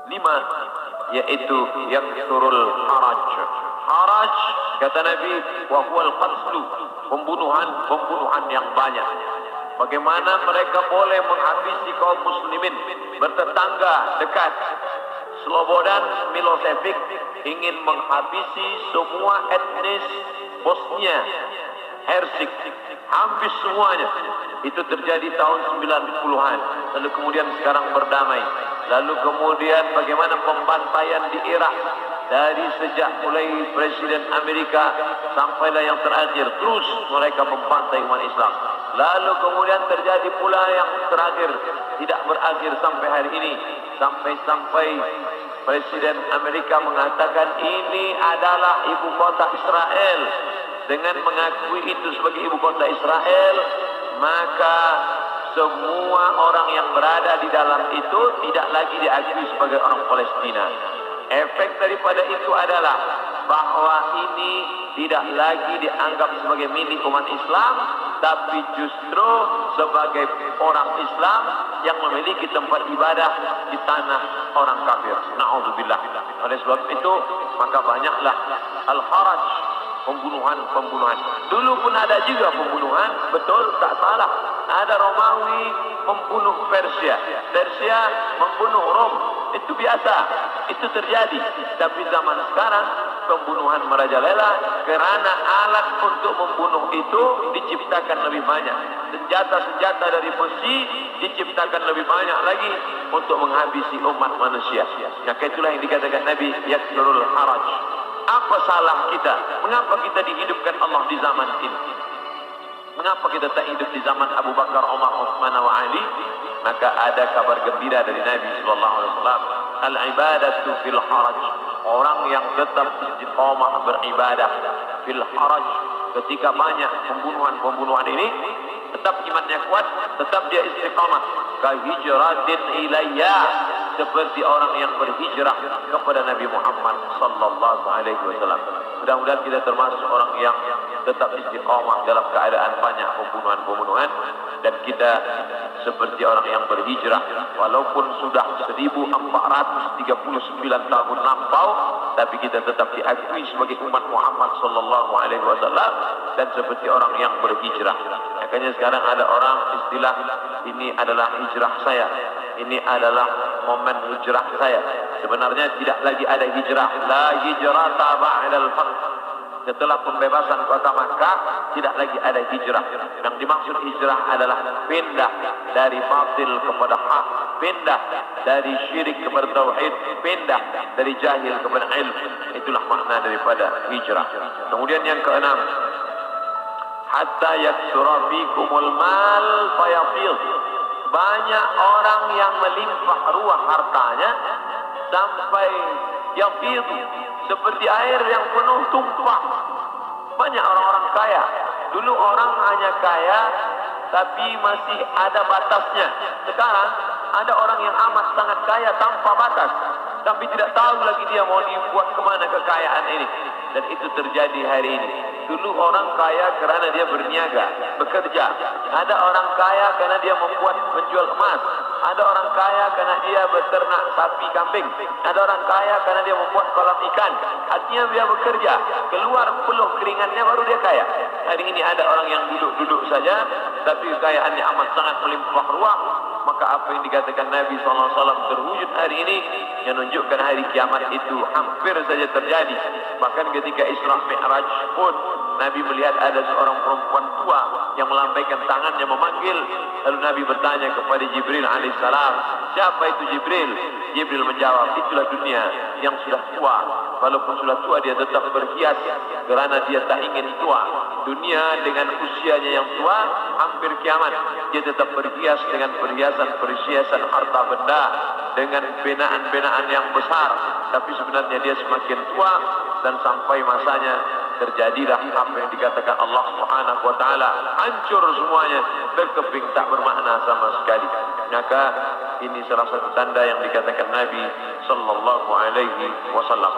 lima, yaitu yang turul haraj. Haraj kata Nabi, wa huwal qatlu, pembunuhan yang banyak. Bagaimana mereka boleh menghabisi kaum muslimin bertetangga dekat? Slobodan Milosevic ingin menghabisi semua etnis Bosnia Hersek, habis semuanya. Itu terjadi tahun 90-an. Lalu kemudian sekarang berdamai. Lalu kemudian bagaimana pembantaian di Irak, dari sejak mulai Presiden Amerika sampailah yang terakhir, terus mereka membantai umat Islam. Lalu kemudian terjadi pula yang terakhir, tidak berakhir sampai hari ini, sampai Presiden Amerika mengatakan ini adalah ibu kota Israel. Dengan mengakui itu sebagai ibu kota Israel, maka semua orang yang berada di dalam itu tidak lagi diakui sebagai orang Palestina. Efek daripada itu adalah bahwa ini tidak lagi dianggap sebagai milik umat Islam, tapi justru sebagai orang Islam yang memiliki tempat ibadah di tanah orang kafir. Na'udzubillah. Oleh sebab itu, maka banyaklah al-haraj, pembunuhan. Dulu pun ada juga pembunuhan, betul, tak salah. Ada Romawi membunuh Persia membunuh Rom, itu biasa, itu terjadi. Tapi zaman sekarang pembunuhan merajalela kerana alat untuk membunuh itu diciptakan lebih banyak. Senjata-senjata dari besi diciptakan lebih banyak lagi untuk menghabisi umat manusia. Maka itulah yang dikatakan Nabi, yaksurul haraj. Apa salah kita? Mengapa kita dihidupkan Allah di zaman ini? Mengapa kita tak hidup di zaman Abu Bakar, Umar, Utsman wa Ali? Maka ada kabar gembira dari Nabi sallallahu alaihi wasallam, al-ibadatu fil haraj. Orang yang tetap istiqamah beribadah fil haraj, ketika banyak pembunuhan ini, tetap imannya kuat, tetap dia istiqamah. Ka hijratin ilayya, seperti orang yang berhijrah kepada Nabi Muhammad sallallahu alaihi wasallam. Mudah-mudahan kita termasuk orang yang tetap istiqamah dalam keadaan banyak pembunuhan, dan kita seperti orang yang berhijrah walaupun sudah 1439 tahun lampau, tapi kita tetap diakui sebagai umat Muhammad sallallahu alaihi wasallam dan seperti orang yang berhijrah. Makanya sekarang ada orang istilah, ini adalah hijrah saya, ini adalah momen hijrah saya. Sebenarnya tidak lagi ada hijrah, la hijrata ba'dal fath. Setelah pembebasan kota Makkah, tidak lagi ada hijrah. Yang dimaksud hijrah adalah pindah dari batil kepada hak, pindah dari syirik kepada tauhid, pindah dari jahil kepada ilmu. Itulah makna daripada hijrah. Kemudian yang keenam, hatta yaksura fikumul mal fayafid. Banyak orang yang melimpah ruah hartanya sampai yafid, seperti air yang penuh tumpah. Banyak orang-orang kaya. Dulu orang hanya kaya tapi masih ada batasnya. Sekarang ada orang yang amat sangat kaya tanpa batas, tapi tidak tahu lagi dia mau dibuat kemana kekayaan ini. Dan itu terjadi hari ini. Dulu orang kaya kerana dia berniaga, bekerja. Ada orang kaya kerana dia menjual emas. Ada orang kaya kerana dia beternak sapi kambing. Ada orang kaya kerana dia membuat kolam ikan. Artinya dia bekerja, keluar peluh keringatnya baru dia kaya. Hari ini ada orang yang duduk-duduk saja, tapi kekayaannya amat sangat melimpah ruah. Maka apa yang dikatakan Nabi SAW terwujud hari ini, yang menunjukkan hari kiamat itu hampir saja terjadi. Bahkan ketika Isra Mi'raj pun Nabi melihat ada seorang perempuan tua yang melambaikan tangannya memanggil. Lalu Nabi bertanya kepada Jibril alaihissalam, siapa itu Jibril? Jibril menjawab, itulah dunia yang sudah tua. Walaupun sudah tua dia tetap berhias kerana dia tak ingin tua. Dunia dengan usianya yang tua, hampir kiamat, dia tetap berhias dengan perhiasan harta benda, dengan binaan-binaan yang besar. Tapi sebenarnya dia semakin tua, dan sampai masanya terjadilah apa yang dikatakan Allah Subhanahu wa taala, hancur semuanya, berkeping tak bermakna sama sekali. Maka ini salah satu tanda yang dikatakan Nabi sallallahu alaihi wasallam.